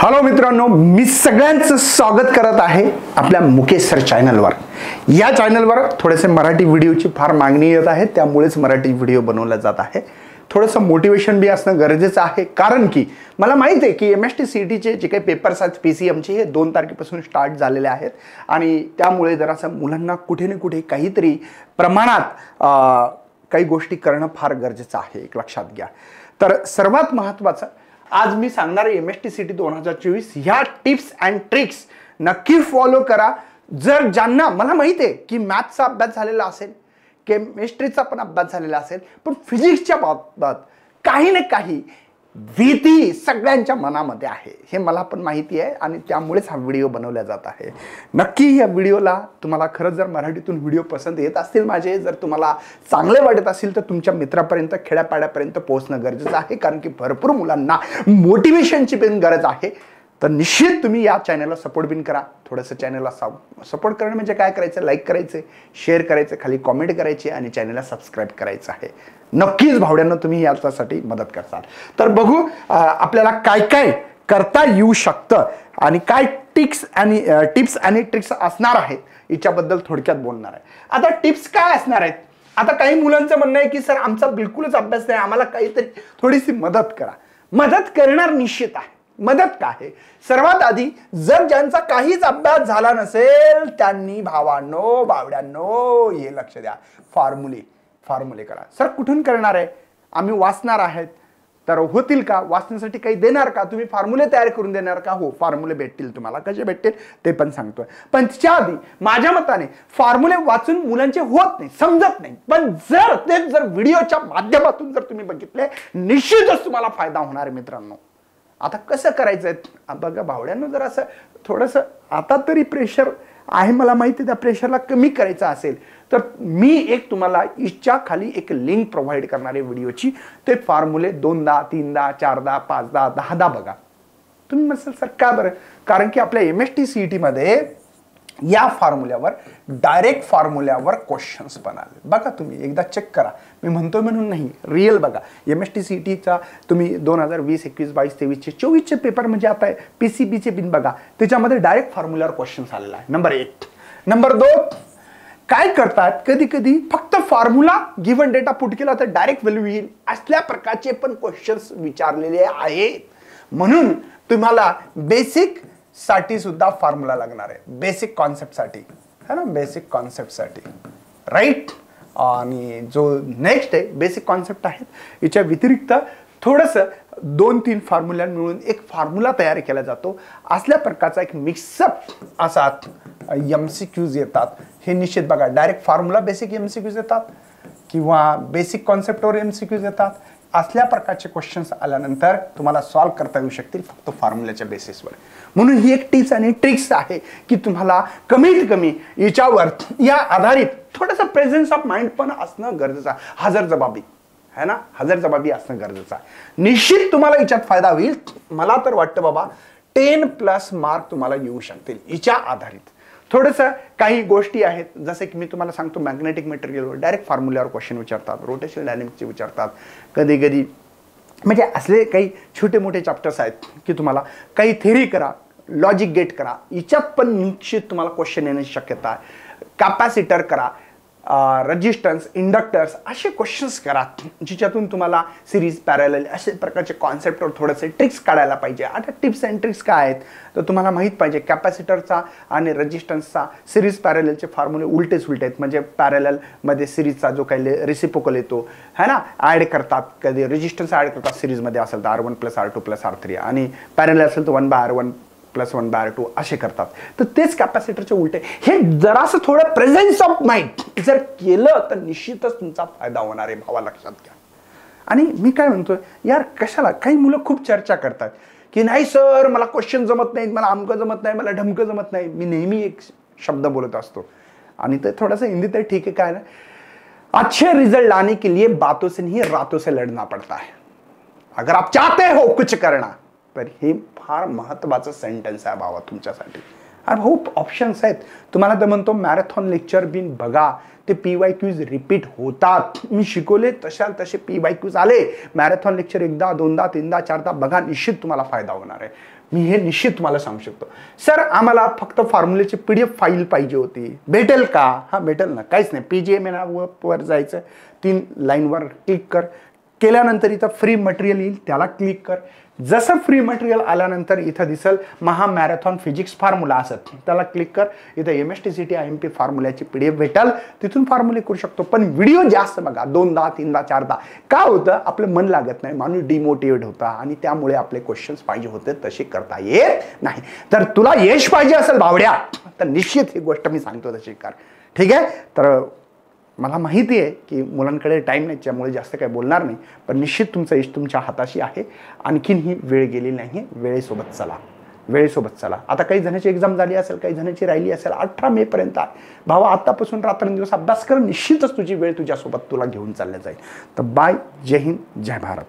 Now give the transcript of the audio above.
Hello मित्रांनो, मी सगळ्यांचं स्वागत करत आहे आपल्या मुकेश सर चॅनलवर। या चॅनलवर थोडेसे मराठी व्हिडिओची फार मागणी येत आहे, त्यामुळेच मराठी व्हिडिओ बनवला जात आहे। थोडंसं मोटिवेशन भी असणं गरजेचं आहे, कारण की मला माहिती आहे की MST CET चे जे काही पेपर्स आहेत PCM चे हे 2 तारखेपासून स्टार्ट झालेले आहेत आणि त्यामुळे जरासं मुलांना कुठे ना कुठे काहीतरी प्रमाणात काही गोष्टी करणं फार गरजेचं आहे, एक लक्षात घ्या। तर सर्वात महत्त्वाचं आज मी सांगणार MST CET 2024 ह्या टिप्स अँड ट्रिक्स नक्की फॉलो करा। जर ज्यांना मला माहिती आहे की मॅथ्सचा अभ्यास झालेला असेल, केमिस्ट्रीचा पण अभ्यास झालेला असेल, पण फिजिक्सच्या बाबतीत काही ना काही भीती सगळ्यांच्या मनामध्ये आहे, हे मला पण माहिती आहे आणि त्यामुळेच हा व्हिडिओ बनवला जात आहे। नक्की या व्हिडिओला तुम्हाला खरंच जर मराठीतून व्हिडिओ पसंत येत असतील माझे, जर तुम्हाला चांगले वाटत असेल तर तुमच्या मित्रापर्यंत खेड्यापाड्यापर्यंत पोहोचणं गरजेचं आहे, कारण की भरपूर मुलांना मोटिवेशनची पण गरज आहे। तर निश्चित तुम्ही या चॅनलला सपोर्ट बिन करा। थोडंसं चॅनलला सपोर्ट करणं म्हणजे काय करायचं, लाईक करायचं, शेअर करायचं, खाली कमेंट करायची आणि चॅनलला सबस्क्राइब करायचं आहे। नक्कीच भावड्यांना तुम्ही यासाठी मदत करसाल। तर बघू आपल्याला काय काय करता येऊ शकतं आणि काय टिप्स आणि ट्रिक्स असणार आहेत याच्याबद्दल थोडक्यात बोलणार आहे। आता टिप्स काय असणार आहेत? आता काही मुलांचं म्हणणं आहे की सर आमचा बिलकुलच अभ्यास नाही, आम्हाला काहीतरी थोडीशी मदत करा। मदत करणार निश्चित आहे। मदत काय आहे? सर्वात आधी जर ज्यांचा काहीच अभ्यास झाला नसेल त्यांनी भावांनो बावड्यांनो हे लक्ष द्या, फॉर्म्युले करा। सर कुठून करणार आहे? आम्ही वाचणार आहेत, तर होतील का? वाचण्यासाठी काही देणार का? तुम्ही फॉर्म्युले तयार करून देणार का? हो, फॉर्म्युले भेटतील तुम्हाला। कसे भेटतील ते पण सांगतोय, पण त्याच्या आधी माझ्या मताने फॉर्म्युले वाचून मुलांचे होत नाही, समजत नाही, पण जर व्हिडिओच्या माध्यमातून जर तुम्ही बघितले निश्चितच तुम्हाला फायदा होणार आहे मित्रांनो। आता कसं करायचंय बघा भावड्यांनो, जर असं थोडंसं आता तरी प्रेशर आहे, मला माहिती त्या प्रेशरला कमी करायचं असेल तर मी एक तुम्हाला इच्छा खाली एक लिंक प्रोव्हाइड करणारे व्हिडिओची, ते फॉर्म्युले 2दा 3दा 4दा 5दा 10दा बघा। तुम्ही म्हणाल सर का बरं? कारण की आपल्या MST CET मध्ये या फॉर्म्युल्यावर डायरेक्ट फॉर्म्युल्यावर क्वेश्चन्स पण आले बघा। तुम्ही एकदा चेक करा, मी म्हणतोय म्हणून नाही, रिअल बघा। MST CET चा तुम्ही 2020 21 22 23 चे 24 चे पेपर म्हणजे आता PCB चे बिन बघा, त्याच्यामध्ये डायरेक्ट फॉर्म्युल्यावर क्वेश्चन्स आलेला आहे। नंबर 1। नंबर 2, काय करतात कधी कधी फक्त फॉर्म्युला गिव्हन डेटा पुट केला तर डायरेक्ट व्हॅल्यू येईल असल्या प्रकारचे पण क्वेश्चन्स विचारलेले आहेत। म्हणून तुम्हाला बेसिक साठी सुद्धा फॉर्म्युला लागणार आहे, बेसिक कॉन्सेप्ट साठी, है ना, बेसिक कॉन्सेप्ट साठी, राईट। आणि जो नेक्स्ट आहे बेसिक कॉन्सेप्ट आहेत, याच्या व्यतिरिक्त थोडंसं 2-3 फॉर्म्युला मिळून एक फॉर्म्युला तयार केला जातो। असल्या प्रकारचा एक मिक्सअप असा MCQs येतात, हे निश्चित बघा। डायरेक्ट फॉर्म्युला बेसिक MCQs येतात किंवा बेसिक कॉन्सेप्टवर MCQs येतात। असल्या प्रकारचे क्वेश्चन्स आल्यानंतर तुम्हाला सॉल्व्ह करता येऊ शकतील फक्त फॉर्म्युल्याच्या बेसिसवर। म्हणून ही एक टिप्स आणि ट्रिक्स आहे की तुम्हाला कमीत कमी याच्यावर या आधारित थोडंसं प्रेझेन्स ऑफ माइंड पण असणं गरजेचं आहे, हजरजबाबी, है ना, हजरजबाबी असणं गरजेचं आहे। निश्चित तुम्हाला याच्यात फायदा होईल। मला तर वाटतं बाबा 10+ मार्क तुम्हाला येऊ शकतील याच्या आधारित। थोडंसं काही गोष्टी आहेत, जसे की मी तुम्हाला सांगतो मॅग्नेटिक मटेरियलवर डायरेक्ट फॉर्म्युल्यावर क्वेश्चन विचारतात, रोटेशनल डायनॅमिक्सचे विचारतात, कधी कधी म्हणजे असले काही छोटे मोठे चॅप्टर्स आहेत की तुम्हाला काही थेरी करा, लॉजिक गेट करा, याच्यात पण निश्चित तुम्हाला क्वेश्चन येण्याची शक्यता आहे। कॅपॅसिटर करा, रेजिस्टन्स, इंडक्टर्स असे क्वेश्चन्स करा, जिच्यातून तुम्हाला सिरीज पॅरलल अशा प्रकारचे कॉन्सेप्टवर थोडेसे ट्रिक्स काढायला पाहिजे। आता टिप्स अँड ट्रिक्स काय आहेत तर तुम्हाला माहीत पाहिजे, कॅपॅसिटरचा आणि रेजिस्टन्सचा सिरीज पॅरललचे फॉर्म्युले उलटे सुलटे आहेत, म्हणजे पॅरललमध्ये सिरीजचा जो काही रेसिप्रोकल येतो है ना, ॲड करतात, कधी रेजिस्टन्स ॲड करतात सिरीजमध्ये असेल तर R1 + R2 + R3 आणि पॅरलल असेल तर 1/R1 + 1/R2 असे करतात। तर तेच कॅपॅसिटरचे उलटे, हे जरासं थोडं प्रेझेन्स ऑफ माइंड जर केलं तर निश्चितच तुमचा फायदा होणार आहे भावा, लक्षात घ्या। आणि मी काय म्हणतोय यार, कशाला काही मुलं खूप चर्चा करतात की नाही सर मला क्वेश्चन जमत नाहीत, मला अमकं जमत नाही, मला ढमकं जमत नाही। मी नेहमी एक शब्द बोलत असतो आणि ते थोडंसं हिंदीत आहे, ठीक आहे, काय ना, अच्छे रिजल्ट लाने के लिए बातों से नहीं रातों से लड़ना पड़ता है। अगर आप चाहते हो कुछ करना तर हे फार महत्त्वाचं सेंटेन्स आहे भावा तुमच्यासाठी। आणि भाऊ ऑप्शन्स आहेत, तुम्हाला तर म्हणतो मॅरेथॉन लेक्चर बिन बघा, ते PYQs रिपीट होतात, मी शिकवले तसे PYQs आले। मॅरेथॉन लेक्चर 1दा 2दा 3दा 4दा बघा, निश्चित तुम्हाला फायदा होणार आहे। मी हे निश्चित तुम्हाला सांगू शकतो. सर आम्हाला फक्त फॉर्म्युलेची PDF फाईल पाहिजे होती, भेटेल का? हा भेटेल ना, काहीच नाही. PGMA वर जायचं, 3 लाईनवर क्लिक कर, केल्यानंतर इथं फ्री मटेरियल येईल, त्याला क्लिक कर. जसं फ्री मटेरियल आल्यानंतर इथं दिसेल महा मॅरेथॉन फिजिक्स फॉर्म्युला असत, त्याला क्लिक कर. इथं MSTCT IMP फॉर्म्युल्याची PDF भेटेल, तिथून फॉर्म्युले करू शकतो. पण व्हिडिओ जास्त बघा, 2दा 3दा 4दा. का होतं? आपलं मन लागत नाही, माणूस डिमोटिवेट होता आणि त्यामुळे आपले क्वेश्चन्स पाहिजे होते तसे करता येत नाही. तर तुला यश पाहिजे असेल भावड्या, तर निश्चित ही गोष्ट मी सांगतो तशी कर. ठीक आहे? तर मला माहिती आहे की मुलांकडे टाईम नाही, त्यामुळे जास्त काही बोलणार नाही. पण निश्चित तुमचं यश तुमच्या हाताशी आहे. आणखीन ही वेळ गेली नाही, वेळेसोबत चला, वेळेसोबत चला. आता काही जणांची एक्झाम झाली असेल, काही जणांची राहिली असेल. 18 मे पर्यंत आहे भावा, आतापासून रात्रंदिवस अभ्यास कर. निश्चितच तुझी वेळ तुझ्यासोबत तुला घेऊन चालल्या जाईल. तर बाय, जय हिंद, जय भारत.